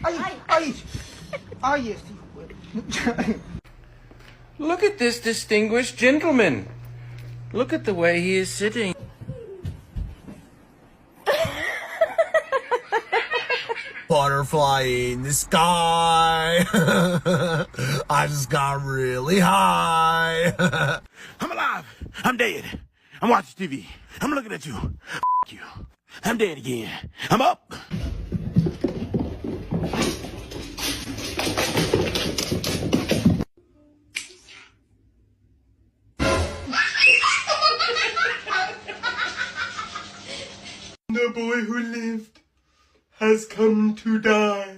Ay, Look at this distinguished gentleman. Look at the way he is sitting. Butterfly in the sky. I just got really high. I'm alive. I'm dead. I'm watching TV. I'm looking at you. F you. I'm dead again. I'm up. The boy who lived has come to die.